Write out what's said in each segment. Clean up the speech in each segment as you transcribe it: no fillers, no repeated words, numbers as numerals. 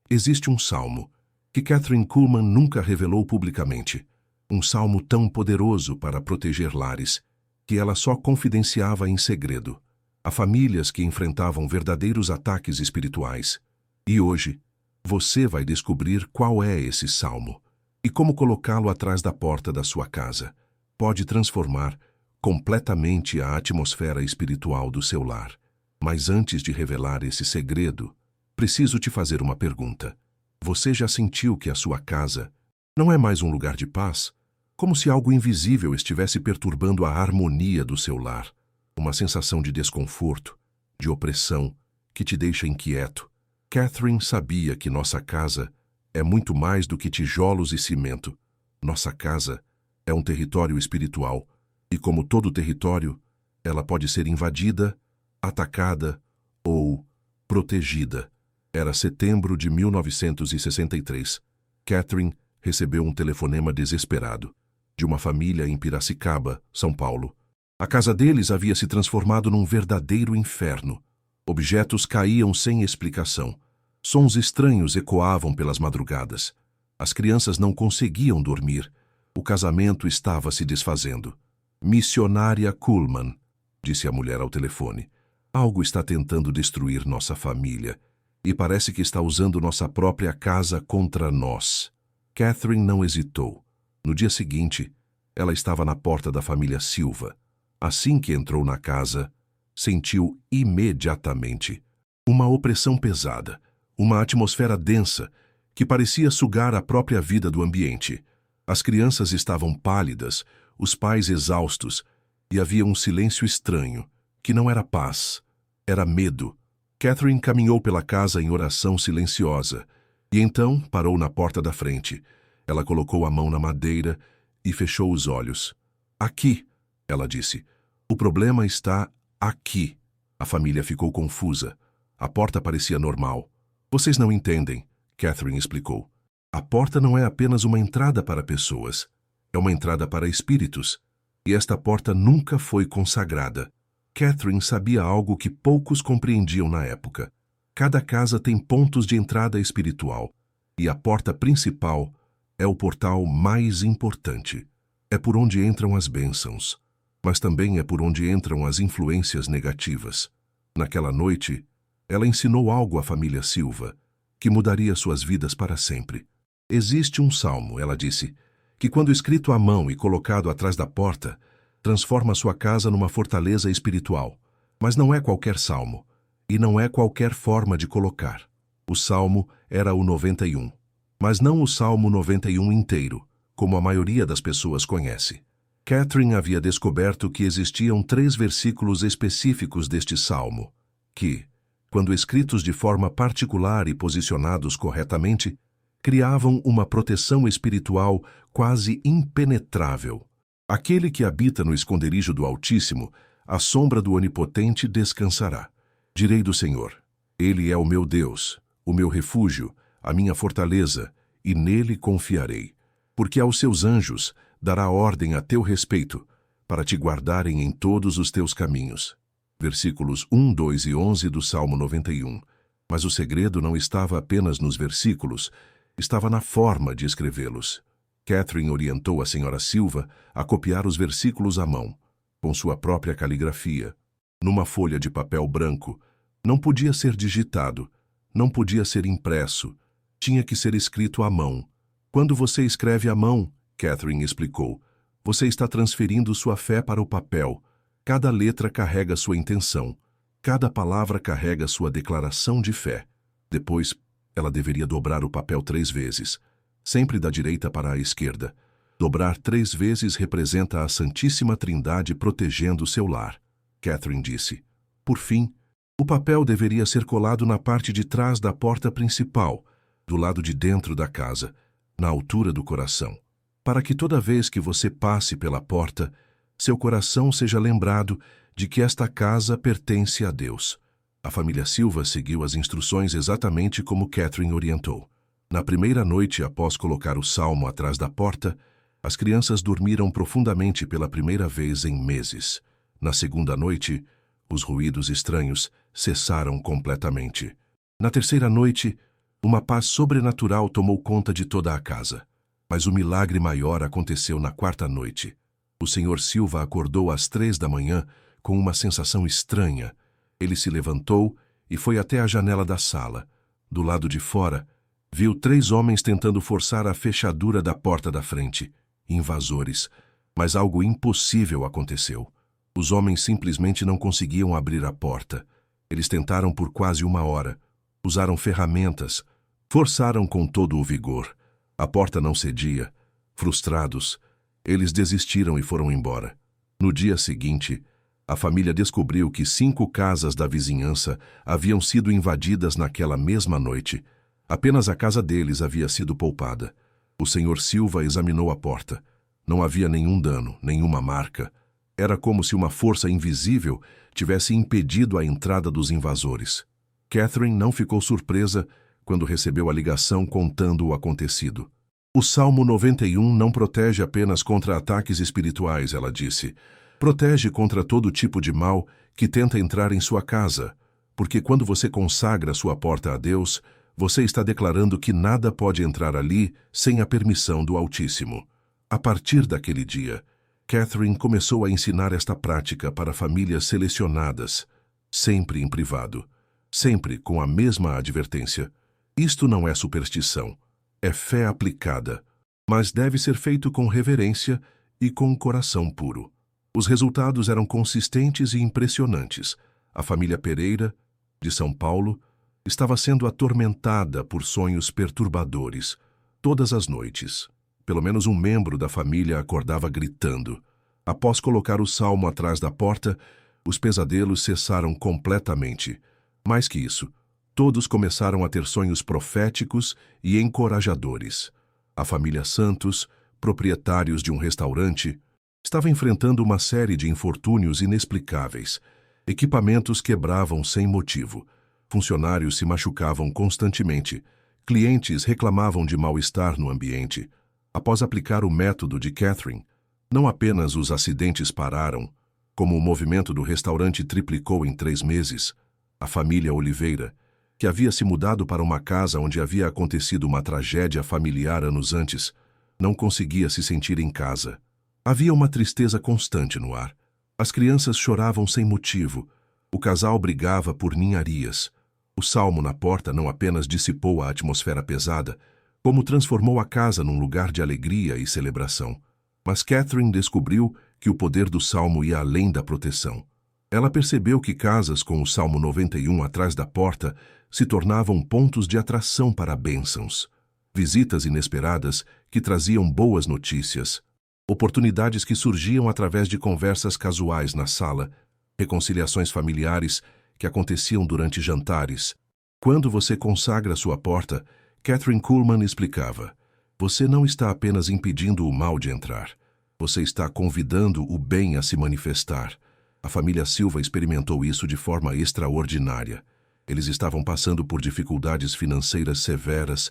Existe um salmo que Kathryn Kuhlman nunca revelou publicamente. Um salmo tão poderoso para proteger lares, que ela só confidenciava em segredo a famílias que enfrentavam verdadeiros ataques espirituais. E hoje, você vai descobrir qual é esse salmo e como colocá-lo atrás da porta da sua casa. Pode transformar completamente a atmosfera espiritual do seu lar. Mas antes de revelar esse segredo, preciso te fazer uma pergunta. Você já sentiu que a sua casa não é mais um lugar de paz? Como se algo invisível estivesse perturbando a harmonia do seu lar? Uma sensação de desconforto, de opressão, que te deixa inquieto. Kathryn sabia que nossa casa é muito mais do que tijolos e cimento. Nossa casa é um território espiritual, e como todo território, ela pode ser invadida, atacada ou protegida. Era setembro de 1963. Kathryn recebeu um telefonema desesperado de uma família em Piracicaba, São Paulo. A casa deles havia se transformado num verdadeiro inferno. Objetos caíam sem explicação. Sons estranhos ecoavam pelas madrugadas. As crianças não conseguiam dormir. O casamento estava se desfazendo. Missionária Kuhlman, disse a mulher ao telefone. Algo está tentando destruir nossa família e parece que está usando nossa própria casa contra nós. Kathryn não hesitou. No dia seguinte, ela estava na porta da família Silva. Assim que entrou na casa, sentiu imediatamente uma opressão pesada, uma atmosfera densa que parecia sugar a própria vida do ambiente. As crianças estavam pálidas, os pais exaustos, e havia um silêncio estranho, que não era paz, era medo. Kathryn caminhou pela casa em oração silenciosa, e então parou na porta da frente. Ela colocou a mão na madeira e fechou os olhos. Aqui, ela disse. O problema está aqui. A família ficou confusa. A porta parecia normal. Vocês não entendem, Kathryn explicou. A porta não é apenas uma entrada para pessoas. É uma entrada para espíritos. E esta porta nunca foi consagrada. Kathryn sabia algo que poucos compreendiam na época. Cada casa tem pontos de entrada espiritual. E a porta principal é o portal mais importante. É por onde entram as bênçãos, mas também é por onde entram as influências negativas. Naquela noite, ela ensinou algo à família Silva, que mudaria suas vidas para sempre. Existe um salmo, ela disse, que quando escrito à mão e colocado atrás da porta, transforma sua casa numa fortaleza espiritual. Mas não é qualquer salmo, e não é qualquer forma de colocar. O salmo era o 91. Mas não o Salmo 91 inteiro, como a maioria das pessoas conhece. Kathryn havia descoberto que existiam 3 versículos específicos deste salmo, que, quando escritos de forma particular e posicionados corretamente, criavam uma proteção espiritual quase impenetrável. Aquele que habita no esconderijo do Altíssimo, à sombra do Onipotente descansará. Direi do Senhor, Ele é o meu Deus, o meu refúgio, a minha fortaleza, e nele confiarei. Porque aos seus anjos dará ordem a teu respeito, para te guardarem em todos os teus caminhos. Versículos 1, 2 e 11 do Salmo 91. Mas o segredo não estava apenas nos versículos, estava na forma de escrevê-los. Kathryn orientou a senhora Silva a copiar os versículos à mão, com sua própria caligrafia, numa folha de papel branco. Não podia ser digitado, não podia ser impresso, tinha que ser escrito à mão. Quando você escreve à mão, Kathryn explicou, você está transferindo sua fé para o papel. Cada letra carrega sua intenção, cada palavra carrega sua declaração de fé. Depois, ela deveria dobrar o papel 3 vezes, sempre da direita para a esquerda. Dobrar 3 vezes representa a Santíssima Trindade protegendo seu lar, Kathryn disse. Por fim, o papel deveria ser colado na parte de trás da porta principal, do lado de dentro da casa, na altura do coração, para que toda vez que você passe pela porta, seu coração seja lembrado de que esta casa pertence a Deus. A família Silva seguiu as instruções exatamente como Kathryn orientou. Na primeira noite após colocar o salmo atrás da porta, as crianças dormiram profundamente pela primeira vez em meses. Na segunda noite, os ruídos estranhos cessaram completamente. Na terceira noite, Uma paz sobrenatural tomou conta de toda a casa. Mas o milagre maior aconteceu na quarta noite. O Sr. Silva acordou às 3 da manhã com uma sensação estranha. Ele se levantou e foi até a janela da sala. Do lado de fora, viu 3 homens tentando forçar a fechadura da porta da frente. Invasores. Mas algo impossível aconteceu. Os homens simplesmente não conseguiam abrir a porta. Eles tentaram por quase 1 hora. Usaram ferramentas. Forçaram com todo o vigor. A porta não cedia. Frustrados, eles desistiram e foram embora. No dia seguinte, a família descobriu que 5 casas da vizinhança haviam sido invadidas naquela mesma noite. Apenas a casa deles havia sido poupada. O Sr. Silva examinou a porta. Não havia nenhum dano, nenhuma marca. Era como se uma força invisível tivesse impedido a entrada dos invasores. Catherine não ficou surpresa quando recebeu a ligação contando o acontecido. O Salmo 91 não protege apenas contra ataques espirituais, ela disse. Protege contra todo tipo de mal que tenta entrar em sua casa, porque quando você consagra sua porta a Deus, você está declarando que nada pode entrar ali sem a permissão do Altíssimo. A partir daquele dia, Catherine começou a ensinar esta prática para famílias selecionadas, sempre em privado, sempre com a mesma advertência. Isto não é superstição, é fé aplicada, mas deve ser feito com reverência e com coração puro. Os resultados eram consistentes e impressionantes. A família Pereira, de São Paulo, estava sendo atormentada por sonhos perturbadores. Todas as noites, pelo menos um membro da família acordava gritando. Após colocar o salmo atrás da porta, os pesadelos cessaram completamente. Mais que isso, todos começaram a ter sonhos proféticos e encorajadores. A família Santos, proprietários de um restaurante, estava enfrentando uma série de infortúnios inexplicáveis. Equipamentos quebravam sem motivo. Funcionários se machucavam constantemente. Clientes reclamavam de mal-estar no ambiente. Após aplicar o método de Catherine, não apenas os acidentes pararam, como o movimento do restaurante triplicou em 3 meses. A família Oliveira, que havia se mudado para uma casa onde havia acontecido uma tragédia familiar anos antes, não conseguia se sentir em casa. Havia uma tristeza constante no ar. As crianças choravam sem motivo. O casal brigava por ninharias. O salmo na porta não apenas dissipou a atmosfera pesada, como transformou a casa num lugar de alegria e celebração. Mas Catherine descobriu que o poder do salmo ia além da proteção. Ela percebeu que casas com o Salmo 91 atrás da porta se tornavam pontos de atração para bênçãos, visitas inesperadas que traziam boas notícias, oportunidades que surgiam através de conversas casuais na sala, reconciliações familiares que aconteciam durante jantares. Quando você consagra sua porta, Kathryn Kuhlman explicava, você não está apenas impedindo o mal de entrar, você está convidando o bem a se manifestar. A família Silva experimentou isso de forma extraordinária. Eles estavam passando por dificuldades financeiras severas,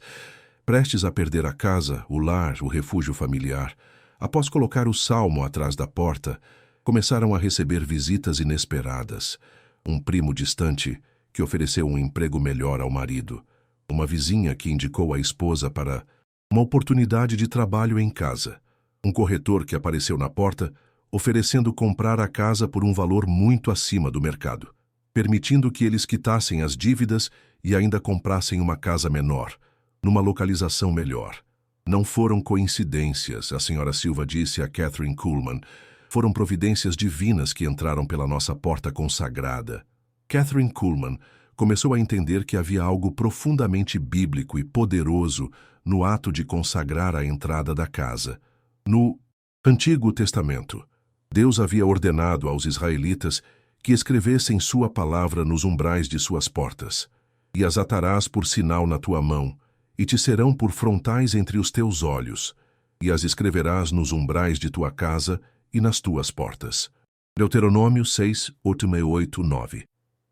prestes a perder a casa, o lar, o refúgio familiar. Após colocar o salmo atrás da porta, começaram a receber visitas inesperadas. Um primo distante que ofereceu um emprego melhor ao marido. Uma vizinha que indicou a esposa para uma oportunidade de trabalho em casa. Um corretor que apareceu na porta oferecendo comprar a casa por um valor muito acima do mercado, permitindo que eles quitassem as dívidas e ainda comprassem uma casa menor, numa localização melhor. Não foram coincidências, a senhora Silva disse a Kathryn Kuhlman. Foram providências divinas que entraram pela nossa porta consagrada. Kathryn Kuhlman começou a entender que havia algo profundamente bíblico e poderoso no ato de consagrar a entrada da casa. No Antigo Testamento, Deus havia ordenado aos israelitas que escrevessem sua palavra nos umbrais de suas portas, e as atarás por sinal na tua mão, e te serão por frontais entre os teus olhos, e as escreverás nos umbrais de tua casa e nas tuas portas. Deuteronômio 6, 8, 9.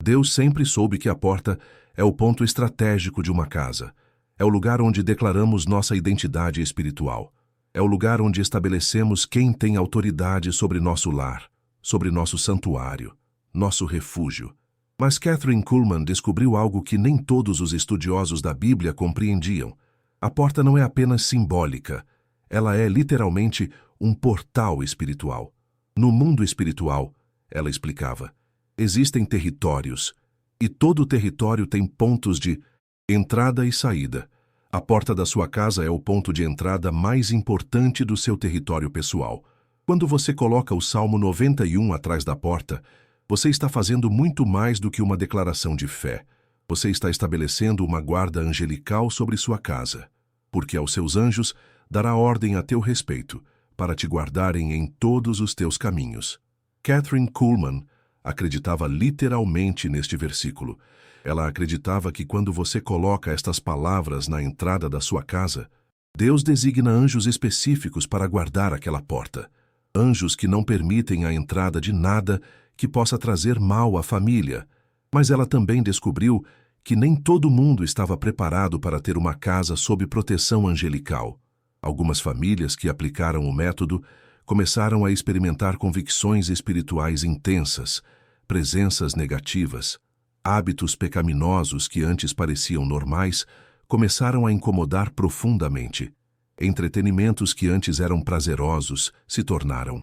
Deus sempre soube que a porta é o ponto estratégico de uma casa. É o lugar onde declaramos nossa identidade espiritual. É o lugar onde estabelecemos quem tem autoridade sobre nosso lar, sobre nosso santuário, nosso refúgio. Mas Kathryn Kuhlman descobriu algo que nem todos os estudiosos da Bíblia compreendiam. A porta não é apenas simbólica, ela é literalmente um portal espiritual. No mundo espiritual, ela explicava, existem territórios, e todo território tem pontos de entrada e saída. A porta da sua casa é o ponto de entrada mais importante do seu território pessoal. Quando você coloca o Salmo 91 atrás da porta, você está fazendo muito mais do que uma declaração de fé. Você está estabelecendo uma guarda angelical sobre sua casa, porque aos seus anjos dará ordem a teu respeito, para te guardarem em todos os teus caminhos. Kathryn Kuhlman acreditava literalmente neste versículo. Ela acreditava que quando você coloca estas palavras na entrada da sua casa, Deus designa anjos específicos para guardar aquela porta. Anjos que não permitem a entrada de nada que possa trazer mal à família. Mas ela também descobriu que nem todo mundo estava preparado para ter uma casa sob proteção angelical. Algumas famílias que aplicaram o método começaram a experimentar convicções espirituais intensas, presenças negativas, hábitos pecaminosos que antes pareciam normais começaram a incomodar profundamente. Entretenimentos que antes eram prazerosos se tornaram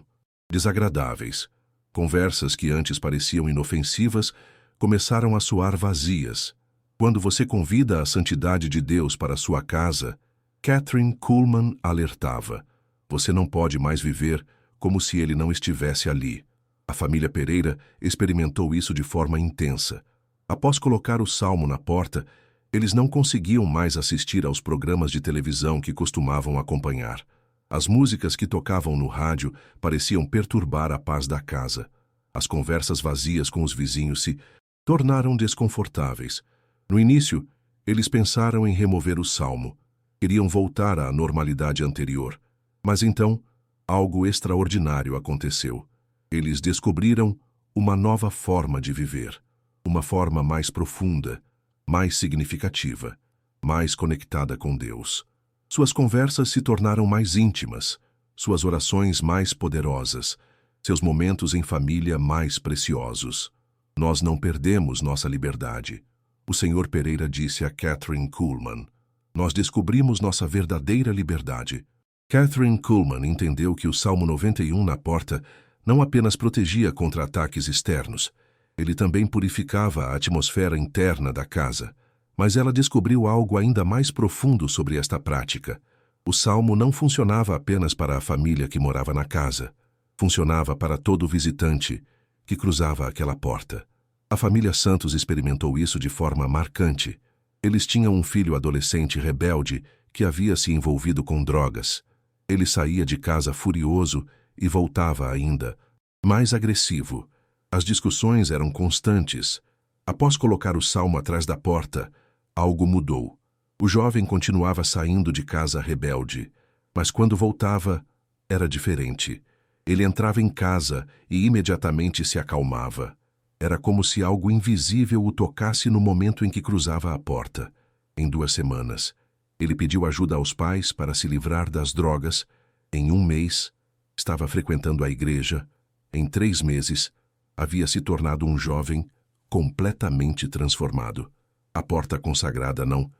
desagradáveis. Conversas que antes pareciam inofensivas começaram a soar vazias. Quando você convida a santidade de Deus para sua casa, Kathryn Kuhlman alertava, você não pode mais viver como se ele não estivesse ali. A família Pereira experimentou isso de forma intensa. Após colocar o salmo na porta, eles não conseguiam mais assistir aos programas de televisão que costumavam acompanhar. As músicas que tocavam no rádio pareciam perturbar a paz da casa. As conversas vazias com os vizinhos se tornaram desconfortáveis. No início, eles pensaram em remover o salmo. Queriam voltar à normalidade anterior. Mas então, algo extraordinário aconteceu. Eles descobriram uma nova forma de viver. Uma forma mais profunda, mais significativa, mais conectada com Deus. Suas conversas se tornaram mais íntimas, suas orações mais poderosas, seus momentos em família mais preciosos. Nós não perdemos nossa liberdade. O Sr. Pereira disse a Kathryn Kuhlman. Nós descobrimos nossa verdadeira liberdade. Kathryn Kuhlman entendeu que o Salmo 91 na porta não apenas protegia contra ataques externos, ele também purificava a atmosfera interna da casa. Mas ela descobriu algo ainda mais profundo sobre esta prática. O salmo não funcionava apenas para a família que morava na casa. Funcionava para todo visitante que cruzava aquela porta. A família Santos experimentou isso de forma marcante. Eles tinham um filho adolescente rebelde que havia se envolvido com drogas. Ele saía de casa furioso e voltava ainda mais agressivo. As discussões eram constantes. Após colocar o salmo atrás da porta, algo mudou. O jovem continuava saindo de casa rebelde, mas quando voltava, era diferente. Ele entrava em casa e imediatamente se acalmava. Era como se algo invisível o tocasse no momento em que cruzava a porta. Em 2 semanas, ele pediu ajuda aos pais para se livrar das drogas. Em 1 mês, estava frequentando a igreja. Em 3 meses, havia se tornado um jovem completamente transformado. A porta consagrada não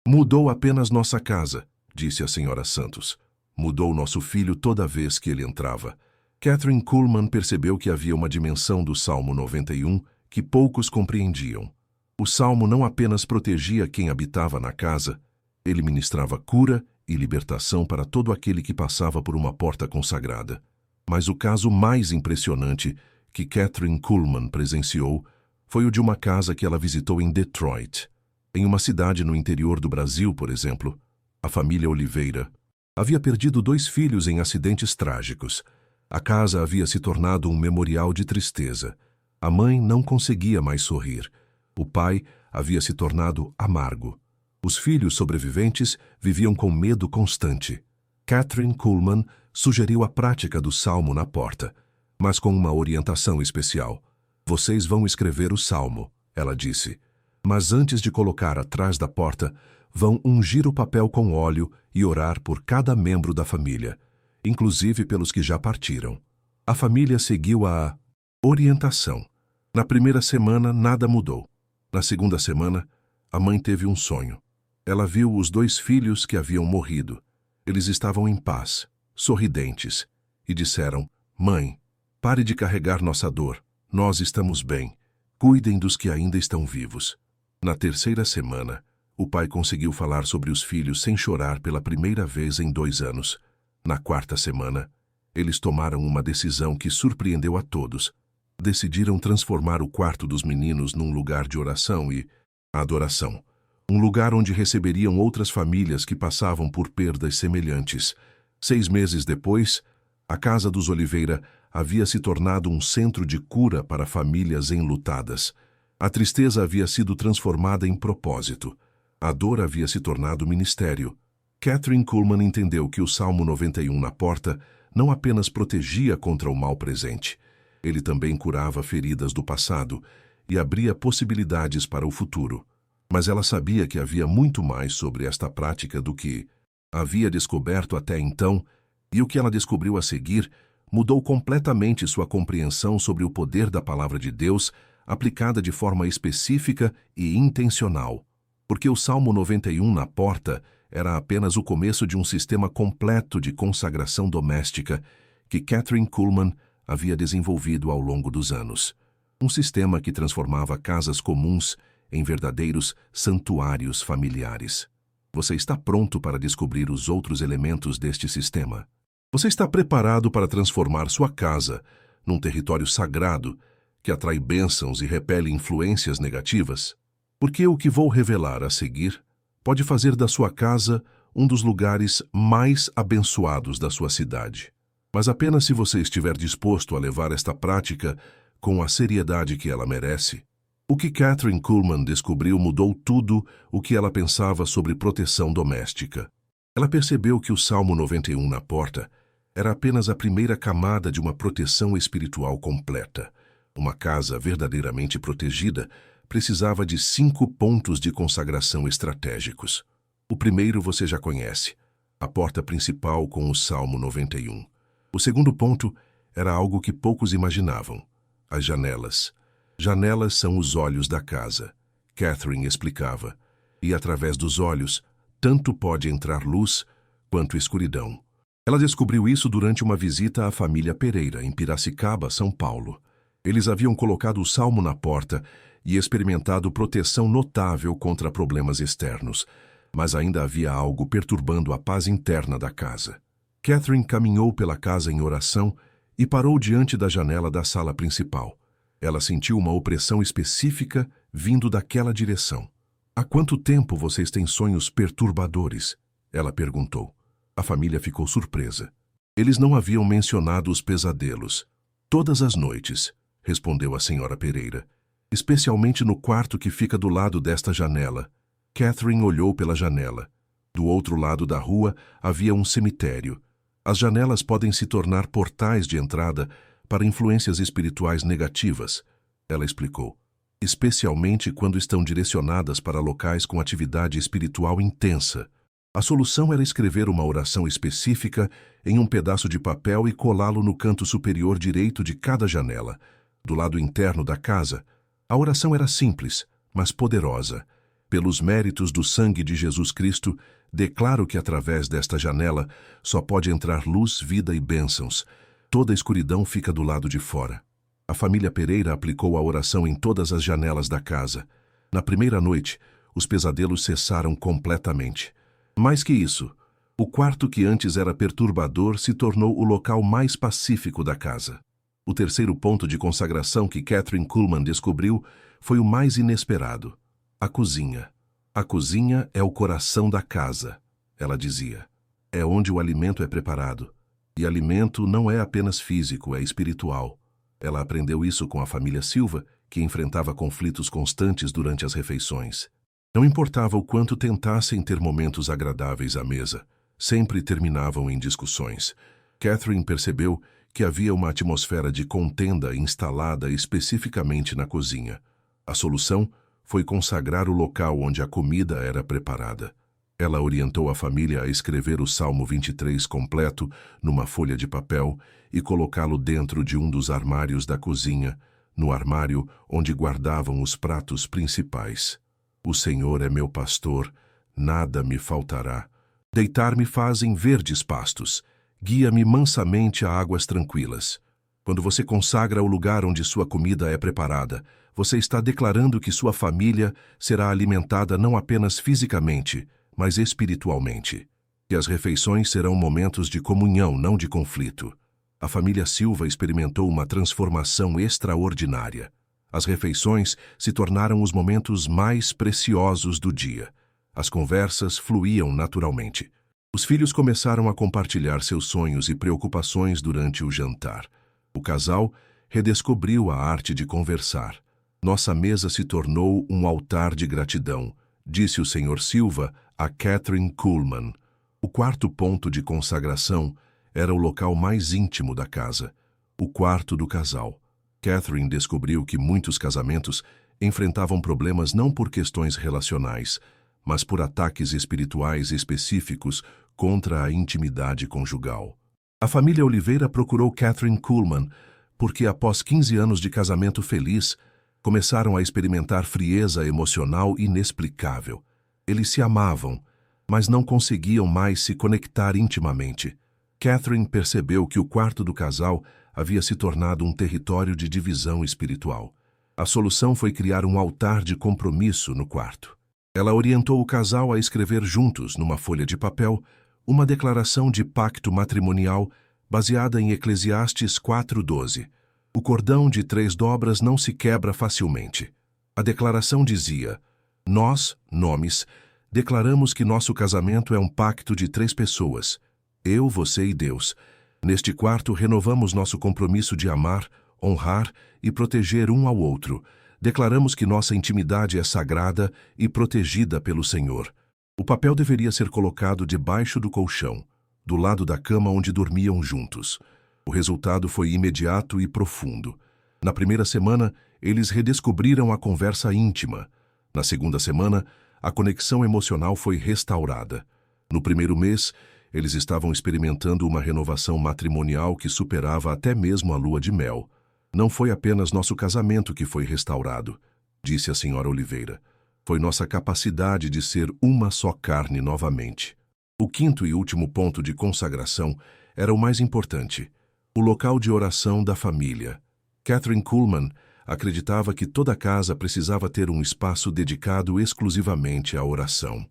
mudou apenas nossa casa, disse a senhora Santos. Mudou nosso filho toda vez que ele entrava. Kathryn Kuhlman percebeu que havia uma dimensão do Salmo 91 que poucos compreendiam. O Salmo não apenas protegia quem habitava na casa, ele ministrava cura e libertação para todo aquele que passava por uma porta consagrada. Mas o caso mais impressionante que Kathryn Kuhlman presenciou foi o de uma casa que ela visitou em Detroit. Em uma cidade no interior do Brasil, por exemplo, a família Oliveira havia perdido 2 filhos em acidentes trágicos. A casa havia se tornado um memorial de tristeza. A mãe não conseguia mais sorrir. O pai havia se tornado amargo. Os filhos sobreviventes viviam com medo constante. Kathryn Kuhlman sugeriu a prática do salmo na porta, mas com uma orientação especial. Vocês vão escrever o salmo, ela disse. Mas antes de colocar atrás da porta, vão ungir o papel com óleo e orar por cada membro da família, inclusive pelos que já partiram. A família seguiu a orientação. Na primeira semana, nada mudou. Na segunda semana, a mãe teve um sonho. Ela viu os 2 filhos que haviam morrido. Eles estavam em paz, sorridentes, e disseram: "Mãe, pare de carregar nossa dor. Nós estamos bem. Cuidem dos que ainda estão vivos." Na terceira semana, o pai conseguiu falar sobre os filhos sem chorar pela primeira vez em 2 anos. Na quarta semana, eles tomaram uma decisão que surpreendeu a todos. Decidiram transformar o quarto dos meninos num lugar de oração e adoração. Um lugar onde receberiam outras famílias que passavam por perdas semelhantes. 6 meses depois, a Casa dos Oliveira havia se tornado um centro de cura para famílias enlutadas. A tristeza havia sido transformada em propósito. A dor havia se tornado ministério. Kathryn Kuhlman entendeu que o Salmo 91 na porta não apenas protegia contra o mal presente, ele também curava feridas do passado e abria possibilidades para o futuro. Mas ela sabia que havia muito mais sobre esta prática do que havia descoberto até então, e o que ela descobriu a seguir mudou completamente sua compreensão sobre o poder da palavra de Deus aplicada de forma específica e intencional. Porque o Salmo 91 na porta era apenas o começo de um sistema completo de consagração doméstica que Kathryn Kuhlman havia desenvolvido ao longo dos anos. Um sistema que transformava casas comuns em verdadeiros santuários familiares. Você está pronto para descobrir os outros elementos deste sistema? Você está preparado para transformar sua casa num território sagrado que atrai bênçãos e repele influências negativas? Porque o que vou revelar a seguir pode fazer da sua casa um dos lugares mais abençoados da sua cidade. Mas apenas se você estiver disposto a levar esta prática com a seriedade que ela merece. O que Kathryn Kuhlman descobriu mudou tudo o que ela pensava sobre proteção doméstica. Ela percebeu que o Salmo 91 na porta era apenas a primeira camada de uma proteção espiritual completa. Uma casa verdadeiramente protegida precisava de 5 pontos de consagração estratégicos. O primeiro você já conhece, a porta principal com o Salmo 91. O segundo ponto era algo que poucos imaginavam: as janelas. Janelas são os olhos da casa, Kathryn explicava, e através dos olhos, tanto pode entrar luz quanto escuridão. Ela descobriu isso durante uma visita à família Pereira, em Piracicaba, São Paulo. Eles haviam colocado o salmo na porta e experimentado proteção notável contra problemas externos, mas ainda havia algo perturbando a paz interna da casa. Kathryn caminhou pela casa em oração e parou diante da janela da sala principal. Ela sentiu uma opressão específica vindo daquela direção. "Há quanto tempo vocês têm sonhos perturbadores?" ela perguntou. A família ficou surpresa. Eles não haviam mencionado os pesadelos. "Todas as noites", respondeu a senhora Pereira, "especialmente no quarto que fica do lado desta janela." Kathryn olhou pela janela. Do outro lado da rua havia um cemitério. As janelas podem se tornar portais de entrada para influências espirituais negativas, ela explicou, especialmente quando estão direcionadas para locais com atividade espiritual intensa. A solução era escrever uma oração específica em um pedaço de papel e colá-lo no canto superior direito de cada janela. Do lado interno da casa, a oração era simples, mas poderosa. "Pelos méritos do sangue de Jesus Cristo, declaro que através desta janela só pode entrar luz, vida e bênçãos. Toda a escuridão fica do lado de fora." A família Pereira aplicou a oração em todas as janelas da casa. Na primeira noite, os pesadelos cessaram completamente. Mais que isso, o quarto que antes era perturbador se tornou o local mais pacífico da casa. O terceiro ponto de consagração que Kathryn Kuhlman descobriu foi o mais inesperado: a cozinha. "A cozinha é o coração da casa", ela dizia. "É onde o alimento é preparado. E alimento não é apenas físico, é espiritual." Ela aprendeu isso com a família Silva, que enfrentava conflitos constantes durante as refeições. Não importava o quanto tentassem ter momentos agradáveis à mesa, sempre terminavam em discussões. Kathryn percebeu que havia uma atmosfera de contenda instalada especificamente na cozinha. A solução foi consagrar o local onde a comida era preparada. Ela orientou a família a escrever o Salmo 23 completo numa folha de papel e colocá-lo dentro de um dos armários da cozinha, no armário onde guardavam os pratos principais. O Senhor é meu pastor, nada me faltará. Deitar-me faz em verdes pastos, guia-me mansamente a águas tranquilas. Quando você consagra o lugar onde sua comida é preparada, você está declarando que sua família será alimentada não apenas fisicamente, mas espiritualmente. Que as refeições serão momentos de comunhão, não de conflito. A família Silva experimentou uma transformação extraordinária. As refeições se tornaram os momentos mais preciosos do dia. As conversas fluíam naturalmente. Os filhos começaram a compartilhar seus sonhos e preocupações durante o jantar. O casal redescobriu a arte de conversar. Nossa mesa se tornou um altar de gratidão, disse o Sr. Silva a Catherine Kuhlman. O quarto ponto de consagração era o local mais íntimo da casa, o quarto do casal. Catherine descobriu que muitos casamentos enfrentavam problemas não por questões relacionais, mas por ataques espirituais específicos contra a intimidade conjugal. A família Oliveira procurou Catherine Kuhlman porque, após 15 anos de casamento feliz, começaram a experimentar frieza emocional inexplicável. Eles se amavam, mas não conseguiam mais se conectar intimamente. Catherine percebeu que o quarto do casal havia se tornado um território de divisão espiritual. A solução foi criar um altar de compromisso no quarto. Ela orientou o casal a escrever juntos, numa folha de papel, uma declaração de pacto matrimonial baseada em Eclesiastes 4:12. O cordão de 3 dobras não se quebra facilmente. A declaração dizia: nós, nomes, declaramos que nosso casamento é um pacto de 3 pessoas, eu, você e Deus. Neste quarto, renovamos nosso compromisso de amar, honrar e proteger um ao outro. Declaramos que nossa intimidade é sagrada e protegida pelo Senhor. O papel deveria ser colocado debaixo do colchão, do lado da cama onde dormiam juntos. O resultado foi imediato e profundo. Na primeira semana, eles redescobriram a conversa íntima. Na segunda semana, a conexão emocional foi restaurada. No primeiro mês, eles estavam experimentando uma renovação matrimonial que superava até mesmo a lua de mel. Não foi apenas nosso casamento que foi restaurado, disse a senhora Oliveira. Foi nossa capacidade de ser uma só carne novamente. O quinto e último ponto de consagração era o mais importante: o local de oração da família. Catherine Kuhlman acreditava que toda casa precisava ter um espaço dedicado exclusivamente à oração.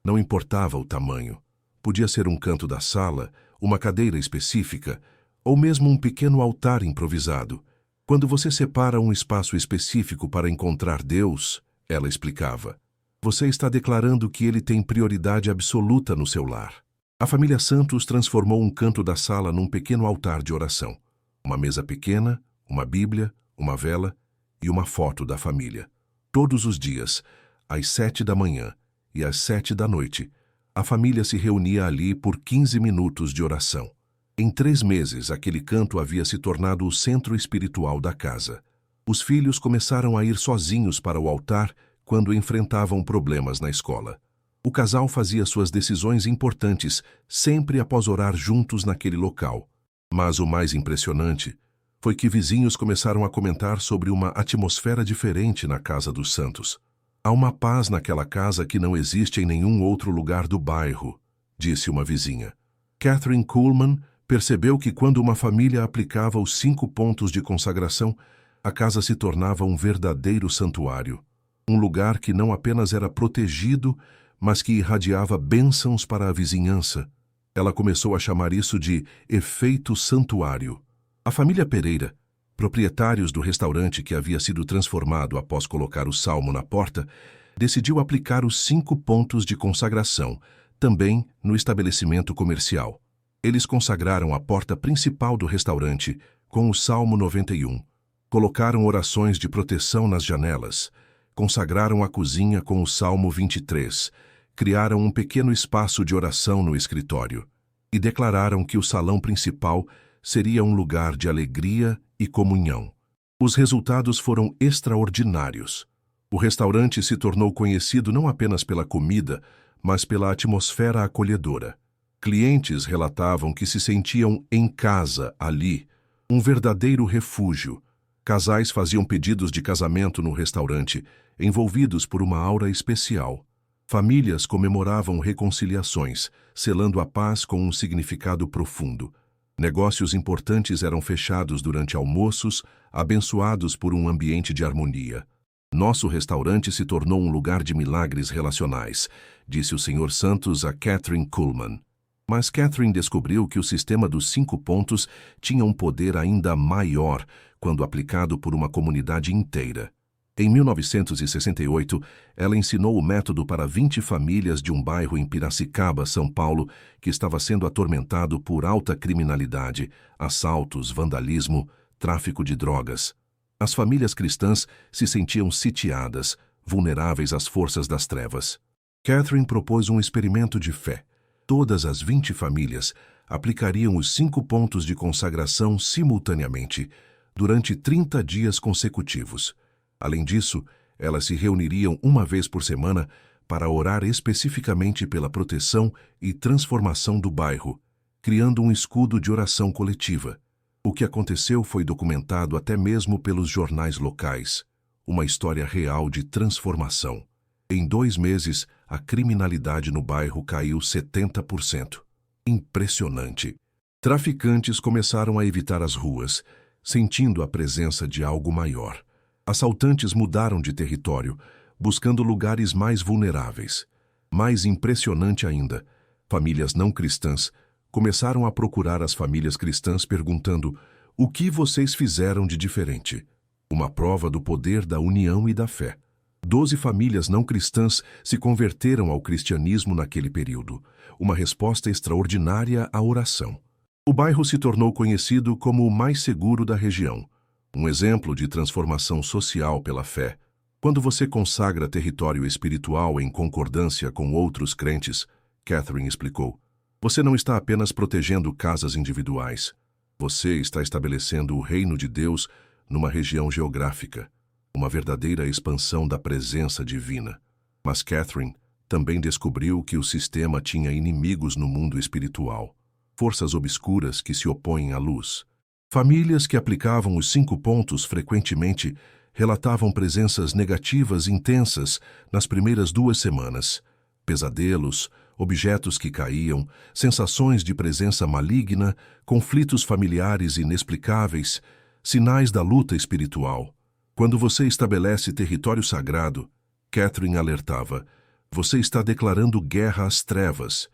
Não importava o tamanho. Podia ser um canto da sala, uma cadeira específica, ou mesmo um pequeno altar improvisado. Quando você separa um espaço específico para encontrar Deus, ela explicava, você está declarando que Ele tem prioridade absoluta no seu lar. A família Santos transformou um canto da sala num pequeno altar de oração. Uma mesa pequena, uma Bíblia, uma vela e uma foto da família. Todos os dias, às 7 da manhã e às 7 da noite, a família se reunia ali por 15 minutos de oração. Em 3 meses, aquele canto havia se tornado o centro espiritual da casa. Os filhos começaram a ir sozinhos para o altar quando enfrentavam problemas na escola. O casal fazia suas decisões importantes sempre após orar juntos naquele local. Mas o mais impressionante foi que vizinhos começaram a comentar sobre uma atmosfera diferente na casa dos Santos. Há uma paz naquela casa que não existe em nenhum outro lugar do bairro, disse uma vizinha. Catherine Kuhlman percebeu que quando uma família aplicava os 5 pontos de consagração, a casa se tornava um verdadeiro santuário. Um lugar que não apenas era protegido, mas que irradiava bênçãos para a vizinhança. Ela começou a chamar isso de efeito santuário. A família Pereira, proprietários do restaurante que havia sido transformado após colocar o salmo na porta, decidiu aplicar os 5 pontos de consagração, também no estabelecimento comercial. Eles consagraram a porta principal do restaurante com o Salmo 91. Colocaram orações de proteção nas janelas. Consagraram a cozinha com o Salmo 23. Criaram um pequeno espaço de oração no escritório. E declararam que o salão principal seria um lugar de alegria e comunhão. Os resultados foram extraordinários. O restaurante se tornou conhecido não apenas pela comida, mas pela atmosfera acolhedora. Clientes relatavam que se sentiam em casa ali, um verdadeiro refúgio. Casais faziam pedidos de casamento no restaurante, envolvidos por uma aura especial. Famílias comemoravam reconciliações, selando a paz com um significado profundo. Negócios importantes eram fechados durante almoços, abençoados por um ambiente de harmonia. Nosso restaurante se tornou um lugar de milagres relacionais, disse o Sr. Santos a Kathryn Kuhlman. Mas Kathryn descobriu que o sistema dos 5 pontos tinha um poder ainda maior quando aplicado por uma comunidade inteira. Em 1968, ela ensinou o método para 20 famílias de um bairro em Piracicaba, São Paulo, que estava sendo atormentado por alta criminalidade, assaltos, vandalismo, tráfico de drogas. As famílias cristãs se sentiam sitiadas, vulneráveis às forças das trevas. Kathryn propôs um experimento de fé. Todas as 20 famílias aplicariam os 5 pontos de consagração simultaneamente, durante 30 dias consecutivos. Além disso, elas se reuniriam uma vez por semana para orar especificamente pela proteção e transformação do bairro, criando um escudo de oração coletiva. O que aconteceu foi documentado até mesmo pelos jornais locais, uma história real de transformação. Em 2 meses, a criminalidade no bairro caiu 70%. Impressionante! Traficantes começaram a evitar as ruas, sentindo a presença de algo maior. Assaltantes mudaram de território, buscando lugares mais vulneráveis. Mais impressionante ainda, famílias não cristãs começaram a procurar as famílias cristãs perguntando: o que vocês fizeram de diferente? Uma prova do poder da união e da fé. 12 famílias não cristãs se converteram ao cristianismo naquele período, uma resposta extraordinária à oração. O bairro se tornou conhecido como o mais seguro da região, um exemplo de transformação social pela fé. Quando você consagra território espiritual em concordância com outros crentes, Kathryn explicou, você não está apenas protegendo casas individuais. Você está estabelecendo o reino de Deus numa região geográfica, uma verdadeira expansão da presença divina. Mas Kathryn também descobriu que o sistema tinha inimigos no mundo espiritual, forças obscuras que se opõem à luz. Famílias que aplicavam os 5 pontos frequentemente relatavam presenças negativas intensas nas primeiras 2 semanas. Pesadelos, objetos que caíam, sensações de presença maligna, conflitos familiares inexplicáveis, sinais da luta espiritual. Quando você estabelece território sagrado, Kathryn alertava, você está declarando guerra às trevas,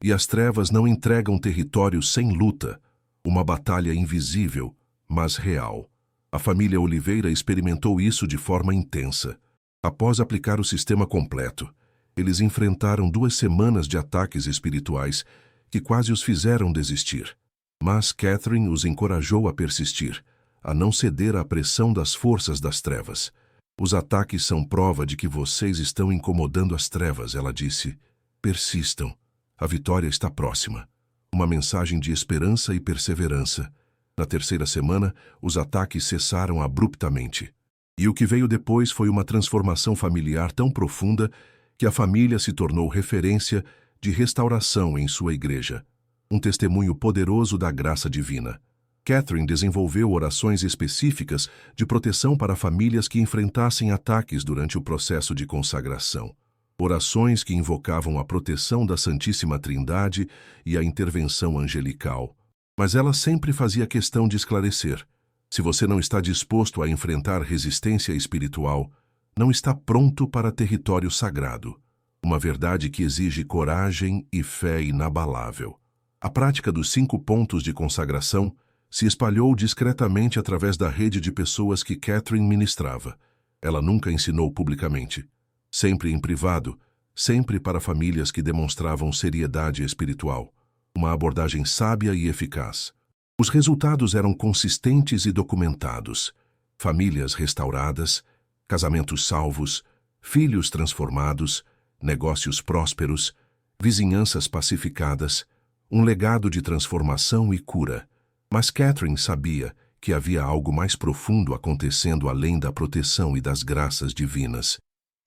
e as trevas não entregam território sem luta, uma batalha invisível, mas real. A família Oliveira experimentou isso de forma intensa. Após aplicar o sistema completo, eles enfrentaram 2 semanas de ataques espirituais que quase os fizeram desistir. Mas Kathryn os encorajou a persistir, a não ceder à pressão das forças das trevas. Os ataques são prova de que vocês estão incomodando as trevas, ela disse. Persistam. A vitória está próxima. Uma mensagem de esperança e perseverança. Na 3ª semana, os ataques cessaram abruptamente. E o que veio depois foi uma transformação familiar tão profunda que a família se tornou referência de restauração em sua igreja. Um testemunho poderoso da graça divina. Kathryn desenvolveu orações específicas de proteção para famílias que enfrentassem ataques durante o processo de consagração. Orações que invocavam a proteção da Santíssima Trindade e a intervenção angelical. Mas ela sempre fazia questão de esclarecer. Se você não está disposto a enfrentar resistência espiritual, não está pronto para território sagrado. Uma verdade que exige coragem e fé inabalável. A prática dos 5 pontos de consagração se espalhou discretamente através da rede de pessoas que Kathryn ministrava. Ela nunca ensinou publicamente. Sempre em privado, sempre para famílias que demonstravam seriedade espiritual. Uma abordagem sábia e eficaz. Os resultados eram consistentes e documentados. Famílias restauradas, casamentos salvos, filhos transformados, negócios prósperos, vizinhanças pacificadas, um legado de transformação e cura. Mas Kathryn sabia que havia algo mais profundo acontecendo além da proteção e das graças divinas.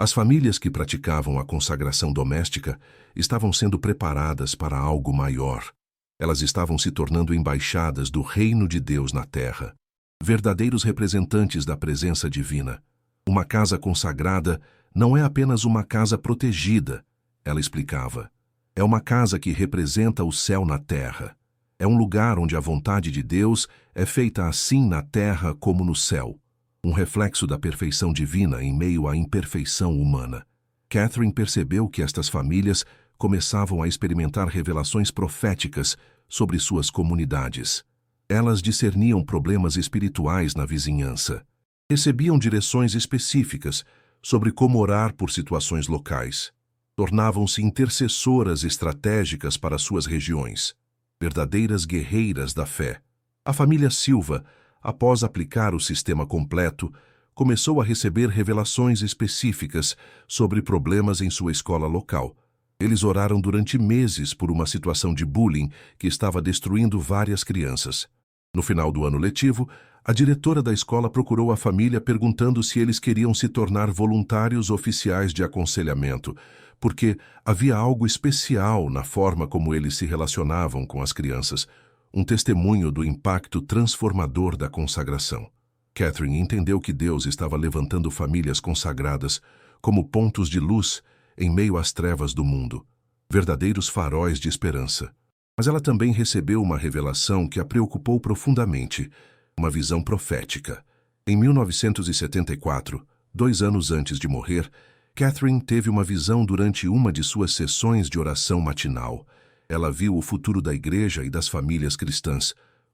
As famílias que praticavam a consagração doméstica estavam sendo preparadas para algo maior. Elas estavam se tornando embaixadas do reino de Deus na terra. verdadeiros representantes da presença divina. Uma casa consagrada não é apenas uma casa protegida, ela explicava. É uma casa que representa o céu na terra. É um lugar onde a vontade de Deus é feita assim na terra como no céu. Um reflexo da perfeição divina em meio à imperfeição humana. Catherine percebeu que estas famílias começavam a experimentar revelações proféticas sobre suas comunidades. Elas discerniam problemas espirituais na vizinhança. Recebiam direções específicas sobre como orar por situações locais. Tornavam-se intercessoras estratégicas para suas regiões. Verdadeiras guerreiras da fé. A família Silva, após aplicar o sistema completo, começou a receber revelações específicas sobre problemas em sua escola local. Eles oraram durante meses por uma situação de bullying que estava destruindo várias crianças. No final do ano letivo, a diretora da escola procurou a família perguntando se eles queriam se tornar voluntários oficiais de aconselhamento, porque havia algo especial na forma como eles se relacionavam com as crianças, um testemunho do impacto transformador da consagração. Catherine entendeu que Deus estava levantando famílias consagradas como pontos de luz em meio às trevas do mundo, verdadeiros faróis de esperança. Mas ela também recebeu uma revelação que a preocupou profundamente, uma visão profética. Em 1974, 2 anos antes de morrer, Catherine teve uma visão durante uma de suas sessões de oração matinal. Ela viu o futuro da igreja e das famílias cristãs,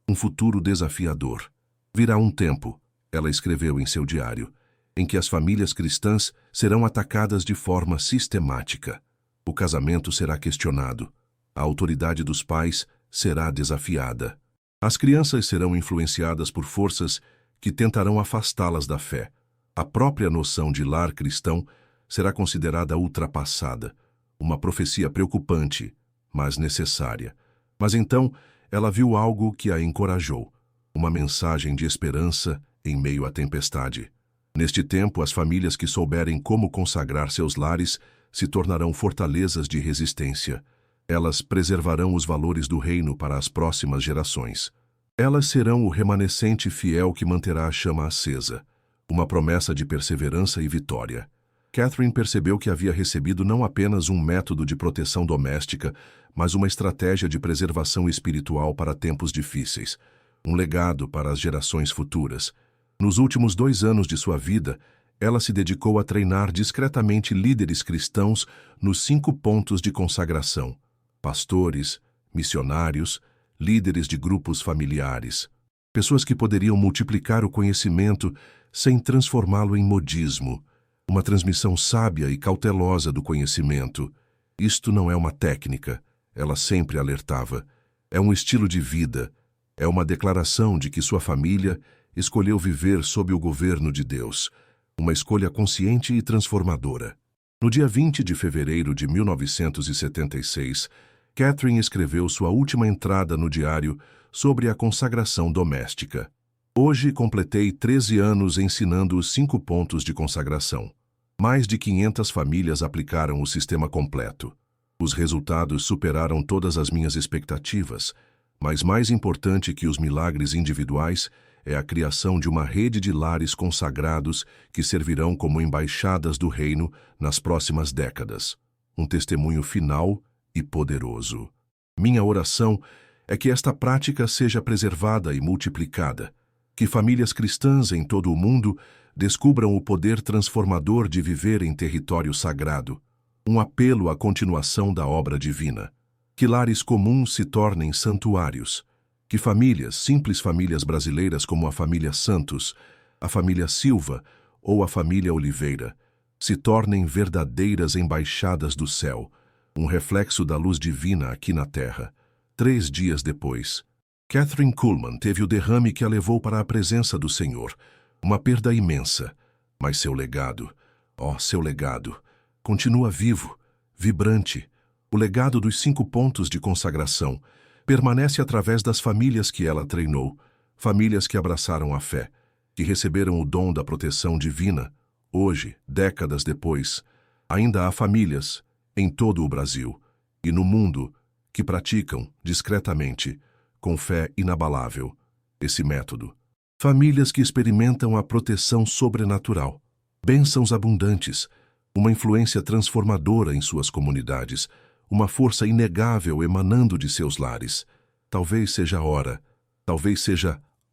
um futuro desafiador. Virá um tempo, ela escreveu em seu diário, em que as famílias cristãs serão atacadas de forma sistemática. O casamento será questionado. A autoridade dos pais será desafiada. As crianças serão influenciadas por forças que tentarão afastá-las da fé. A própria noção de lar cristão será considerada ultrapassada. Uma profecia preocupante, mas necessária. Mas então, ela viu algo que a encorajou. Uma mensagem de esperança em meio à tempestade. Neste tempo, as famílias que souberem como consagrar seus lares se tornarão fortalezas de resistência. Elas preservarão os valores do reino para as próximas gerações. Elas serão o remanescente fiel que manterá a chama acesa, uma promessa de perseverança e vitória. Catherine percebeu que havia recebido não apenas um método de proteção doméstica, mas uma estratégia de preservação espiritual para tempos difíceis, um legado para as gerações futuras. Nos últimos 2 anos de sua vida, ela se dedicou a treinar discretamente líderes cristãos nos 5 pontos de consagração. Pastores, missionários, líderes de grupos familiares. Pessoas que poderiam multiplicar o conhecimento sem transformá-lo em modismo. Uma transmissão sábia e cautelosa do conhecimento. Isto não é uma técnica, ela sempre alertava. É um estilo de vida. É uma declaração de que sua família escolheu viver sob o governo de Deus. Uma escolha consciente e transformadora. No dia 20 de fevereiro de 1976, Catherine escreveu sua última entrada no diário sobre a consagração doméstica. Hoje completei 13 anos ensinando os 5 pontos de consagração. Mais de 500 famílias aplicaram o sistema completo. Os resultados superaram todas as minhas expectativas, mas mais importante que os milagres individuais é a criação de uma rede de lares consagrados que servirão como embaixadas do reino nas próximas décadas. Um testemunho final e poderoso. Minha oração é que esta prática seja preservada e multiplicada, que famílias cristãs em todo o mundo descubram o poder transformador de viver em território sagrado, um apelo à continuação da obra divina, que lares comuns se tornem santuários, que famílias, simples famílias brasileiras como a família Santos, a família Silva ou a família Oliveira, se tornem verdadeiras embaixadas do céu, um reflexo da luz divina aqui na terra. 3 dias depois, Kathryn Kuhlman teve o derrame que a levou para a presença do Senhor, uma perda imensa, mas seu legado, seu legado, continua vivo, vibrante. O legado dos 5 pontos de consagração permanece através das famílias que ela treinou, famílias que abraçaram a fé, que receberam o dom da proteção divina. Hoje, décadas depois, ainda há famílias, em todo o Brasil e no mundo, que praticam, discretamente, com fé inabalável, esse método. Famílias que experimentam a proteção sobrenatural, bênçãos abundantes, uma influência transformadora em suas comunidades, uma força inegável emanando de seus lares. Talvez seja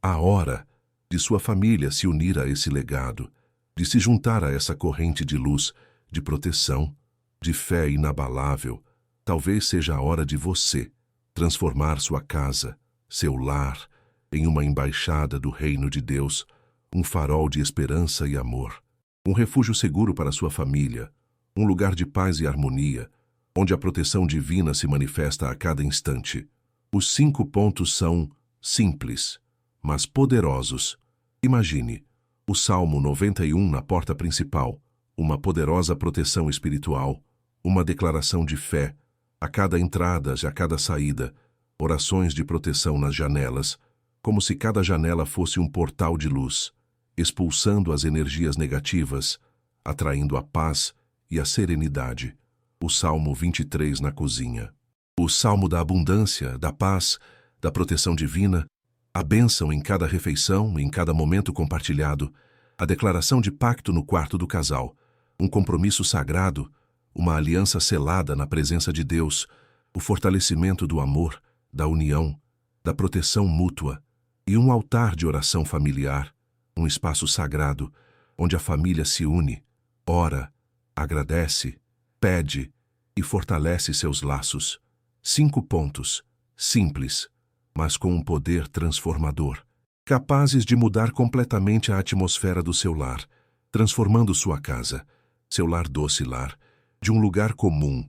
a hora de sua família se unir a esse legado, de se juntar a essa corrente de luz, de proteção, de fé inabalável. Talvez seja a hora de você transformar sua casa, seu lar, em uma embaixada do reino de Deus, um farol de esperança e amor, um refúgio seguro para sua família, um lugar de paz e harmonia, onde a proteção divina se manifesta a cada instante. Os 5 pontos são simples, mas poderosos. Imagine o Salmo 91 na porta principal, uma poderosa proteção espiritual, uma declaração de fé a cada entrada e a cada saída, orações de proteção nas janelas, como se cada janela fosse um portal de luz, expulsando as energias negativas, atraindo a paz e a serenidade. O Salmo 23 na cozinha. O Salmo da abundância, da paz, da proteção divina, a bênção em cada refeição, em cada momento compartilhado, a declaração de pacto no quarto do casal, um compromisso sagrado, uma aliança selada na presença de Deus, o fortalecimento do amor, da união, da proteção mútua, e um altar de oração familiar, um espaço sagrado, onde a família se une, ora, agradece, pede e fortalece seus laços. 5 pontos, simples, mas com um poder transformador, capazes de mudar completamente a atmosfera do seu lar, transformando sua casa, seu lar doce lar, de um lugar comum,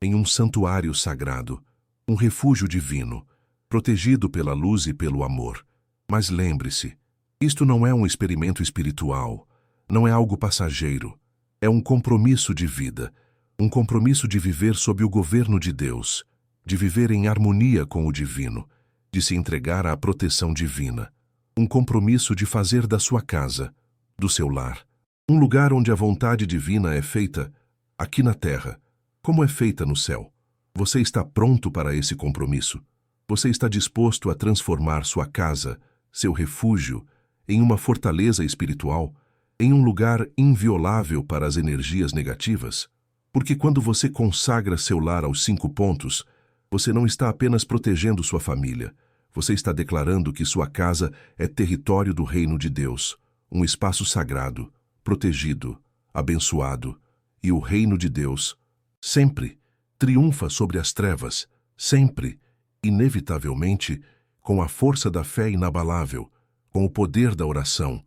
em um santuário sagrado, um refúgio divino, protegido pela luz e pelo amor. Mas lembre-se, isto não é um experimento espiritual, não é algo passageiro, é um compromisso de vida, um compromisso de viver sob o governo de Deus, de viver em harmonia com o divino, de se entregar à proteção divina, um compromisso de fazer da sua casa, do seu lar, um lugar onde a vontade divina é feita aqui na terra, como é feita no céu. Você está pronto para esse compromisso? Você está disposto a transformar sua casa, seu refúgio, em uma fortaleza espiritual, em um lugar inviolável para as energias negativas? Porque quando você consagra seu lar aos 5 pontos, você não está apenas protegendo sua família, você está declarando que sua casa é território do reino de Deus, um espaço sagrado, protegido, abençoado, e o reino de Deus sempre triunfa sobre as trevas, sempre, inevitavelmente, com a força da fé inabalável, com o poder da oração,